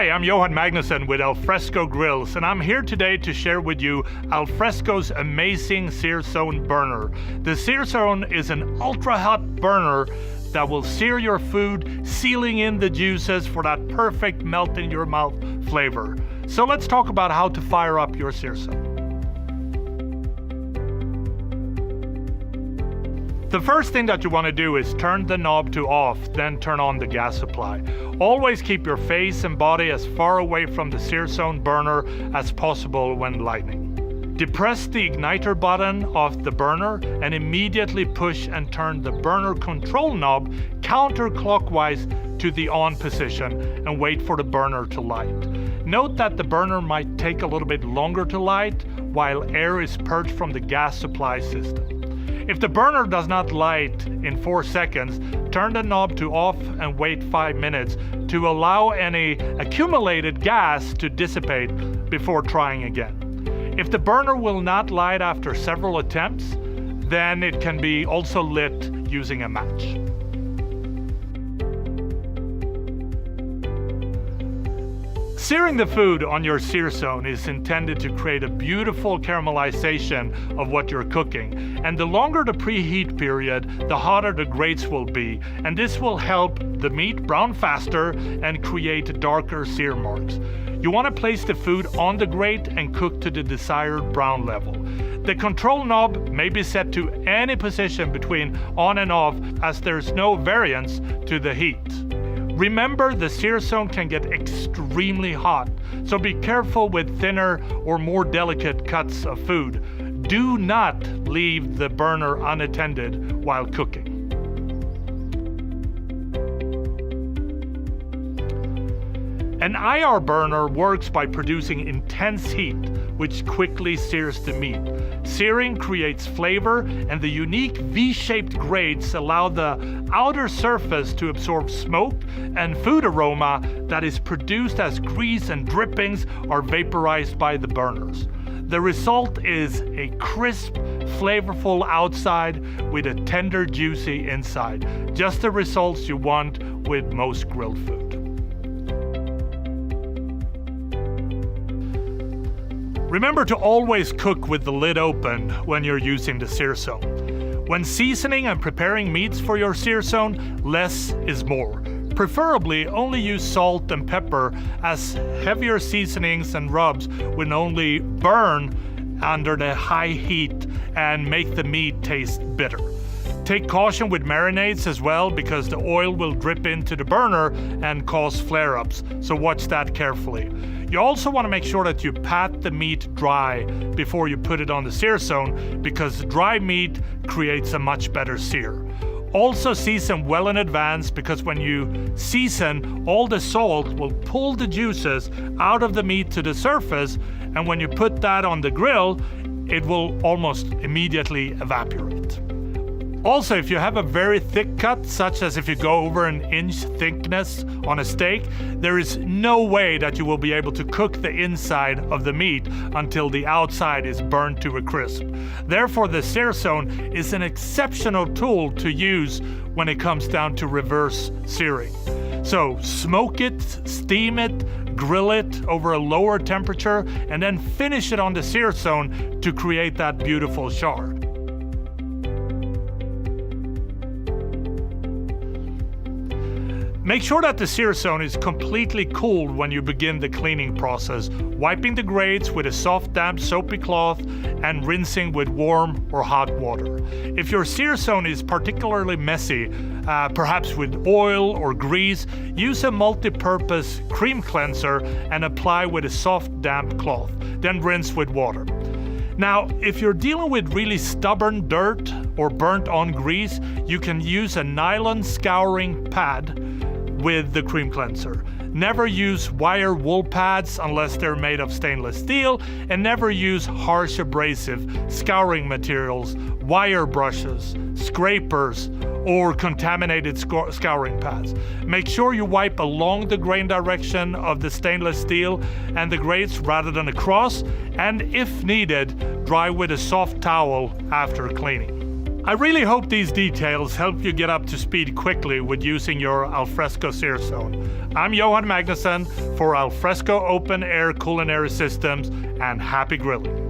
Hi, I'm Johan Magnusson with Alfresco Grills, and I'm here today to share with you Alfresco's amazing Sear Zone burner. The Sear Zone is an ultra-hot burner that will sear your food, sealing in the juices for that perfect melt-in-your-mouth flavor. So let's talk about how to fire up your Sear Zone. The first thing that you want to do is turn the knob to off, then turn on the gas supply. Always keep your face and body as far away from the Sear Zone burner as possible when lighting. Depress the igniter button of the burner and immediately push and turn the burner control knob counterclockwise to the on position and wait for the burner to light. Note that the burner might take a little bit longer to light while air is purged from the gas supply system. If the burner does not light in 4 seconds, turn the knob to off and wait 5 minutes to allow any accumulated gas to dissipate before trying again. If the burner will not light after several attempts, then it can be also lit using a match. Searing the food on your Sear Zone is intended to create a beautiful caramelization of what you're cooking, and the longer the preheat period, the hotter the grates will be, and this will help the meat brown faster and create darker sear marks. You want to place the food on the grate and cook to the desired brown level. The control knob may be set to any position between on and off, as there's no variance to the heat. Remember, the Sear Zone can get extremely hot, so be careful with thinner or more delicate cuts of food. Do not leave the burner unattended while cooking. An IR burner works by producing intense heat, which quickly sears the meat. Searing creates flavor, and the unique V-shaped grates allow the outer surface to absorb smoke and food aroma that is produced as grease and drippings are vaporized by the burners. The result is a crisp, flavorful outside with a tender, juicy inside. Just the results you want with most grilled food. Remember to always cook with the lid open when you're using the Sear Zone. When seasoning and preparing meats for your Sear Zone, less is more. Preferably only use salt and pepper, as heavier seasonings and rubs will only burn under the high heat and make the meat taste bitter. Take caution with marinades as well, because the oil will drip into the burner and cause flare-ups, so watch that carefully. You also want to make sure that you pat the meat dry before you put it on the Sear Zone, because dry meat creates a much better sear. Also season well in advance, because when you season, all the salt will pull the juices out of the meat to the surface, and when you put that on the grill, it will almost immediately evaporate. Also, if you have a very thick cut, such as if you go over an inch thickness on a steak, there is no way that you will be able to cook the inside of the meat until the outside is burned to a crisp. Therefore, the Sear Zone is an exceptional tool to use when it comes down to reverse searing. So smoke it, steam it, grill it over a lower temperature, and then finish it on the Sear Zone to create that beautiful char. Make sure that the Sear Zone is completely cooled when you begin the cleaning process, wiping the grates with a soft, damp, soapy cloth and rinsing with warm or hot water. If your Sear Zone is particularly messy, perhaps with oil or grease, use a multi-purpose cream cleanser and apply with a soft, damp cloth. Then rinse with water. Now, if you're dealing with really stubborn dirt or burnt-on grease, you can use a nylon scouring pad with the cream cleanser. Never use wire wool pads unless they're made of stainless steel, and never use harsh abrasive scouring materials, wire brushes, scrapers, or contaminated scouring pads. Make sure you wipe along the grain direction of the stainless steel and the grates rather than across, and if needed, dry with a soft towel after cleaning. I really hope these details help you get up to speed quickly with using your Alfresco Sear Zone. I'm Johan Magnusson for Alfresco Open Air Culinary Systems, and happy grilling.